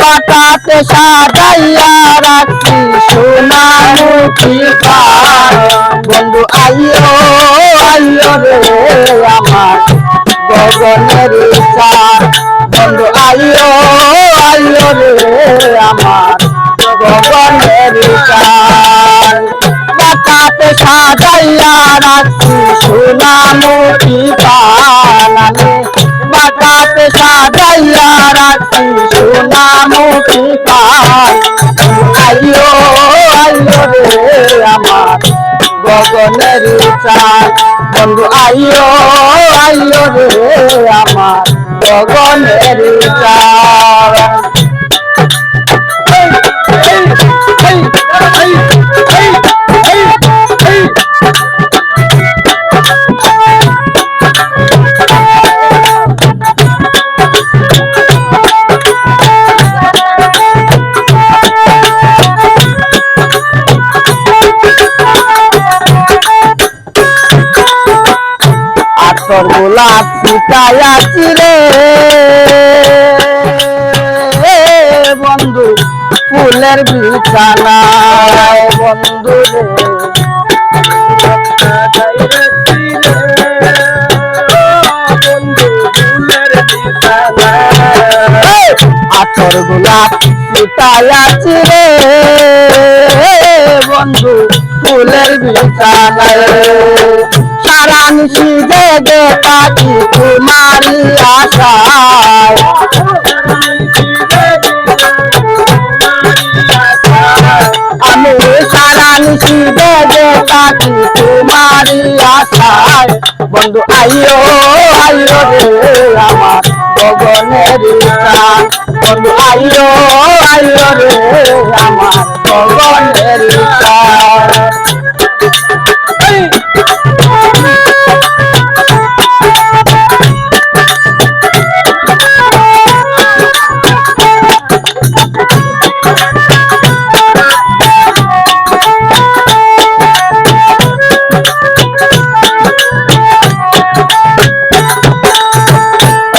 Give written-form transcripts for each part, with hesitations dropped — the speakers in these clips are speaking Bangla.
বাটাতে সাজাইয়া রাখছি সোনা মুখী পান বন্ধু আইও আইও রে আমার গগনের চাঁদ বন্ধু আইও আইও রে আমার গগনের চাঁদ বাটাতে সাজাইয়া রাখছি সোনা মুখী পান আমি বাটাতে সাজাইয়া রাখছি সোনা মুখী পান আইও আইও রে আমার গগনের চাঁদ বন্ধু আইও আইও রে আমার গগনের চাঁদ তোর গোলাপ ফুটাইয়াছি রে বন্ধু ফুলের বিছানায় বন্ধু রে আতর গোলাপ ফুটাইয়াছি রে বন্ধু ফুলের বিছানায় সারা নিশি জেগে থাকি তোমারি আশায় আমি সারা নিশি জেগে থাকি তোমারি আশায় বন্ধু আইও আইও রে আমার গগনের চাঁদ বন্ধু আইও আইও রে আমার গগনের চাঁদ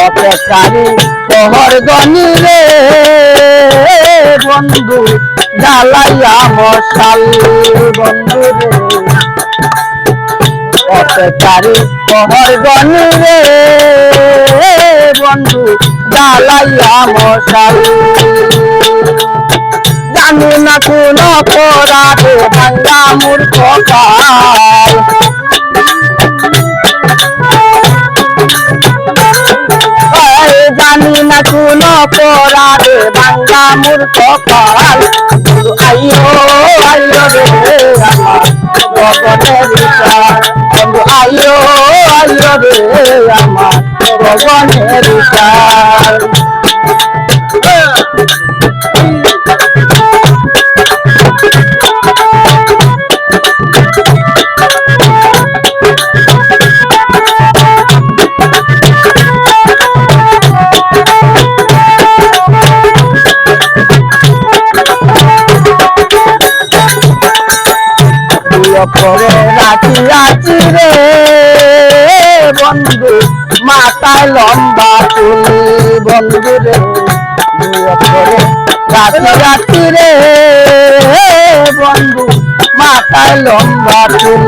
অপেক্ষারি শহর গনি রে বন্ধু জ্বালাইয়া মশাল বন্ধু রে অপেক্ষারি শহর গনি রে বন্ধু জ্বালাইয়া মশাল জানি না কোন অপরাধে ভাঙ্গা মূর্খ কাল জানি না কোন অপরাধে ভাঙ্গা মূর্খ কাল আইও আইও রে আমার গগনের চাঁদ বন্ধু আইও আইও রে আমার গগনের চাঁদ করে রাখি রাখি রে বন্ধু মাথায় লম্বা চুল বন্ধু রে করে রাখি রাখি রে বন্ধু মাথায় লম্বা চুল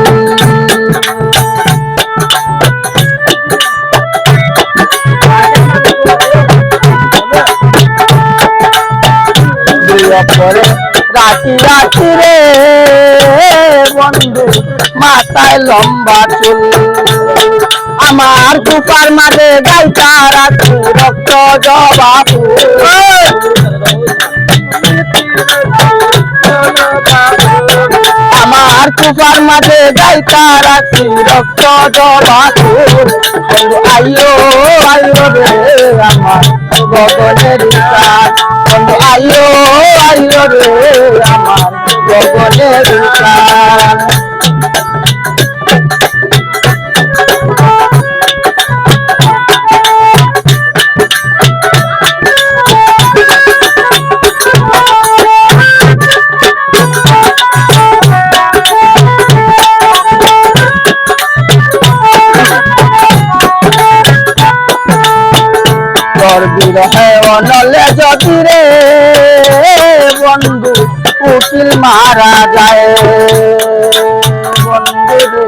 করে রাখি রাখি রে বন্ধু মাথায় লম্বা চুল আমার কুপার মাঝে গাইতা রাখি রক্ত জবা ফুল আমার কুপার মাঝে গাইতা রাখি রক্ত জবা ফুল আইও আইও রে আমার গগনের চাঁদ বন্ধু আইও আইও রে আমার গগনের চাঁদ বিরহে নলে যদি রে বন্ধু উকিল মারা যায় বন্ধু রে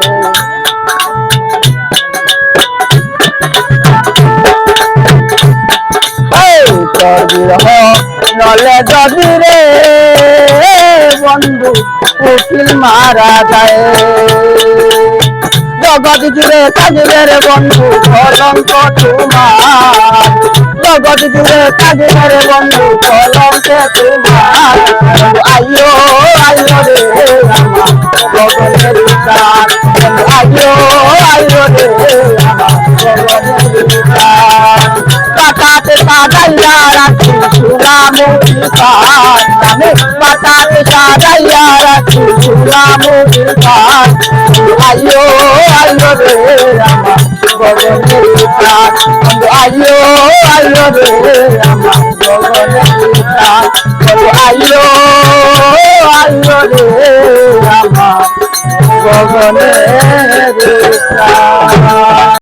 তোর বিরহ নলে যদি রে বন্ধু উকিল মারা যায় জগৎ জুড়ে থাকবে রে বন্ধু কলঙ্ক তোমার জগৎ জুড়ে থাকবে রে বন্ধু কলঙ্কে তোমার আইয়ো আইয়ো রে আমার গগনের প্রাণ আইয়ো আইয়ো রে আমার গগনের প্রাণ পাতাতে সাজাইয়া রাখি সুনামুখী পান আমি পাতাতে সাজাইয়া রাখি সুনামুখী পান আইয়ো আইয়ো রে আমার গগনের প্রাণ আইয়ো আইয়ো রে আমার গগনের প্রাণ আইয়ো আইয়ো রে আমার গগনের প্রাণ।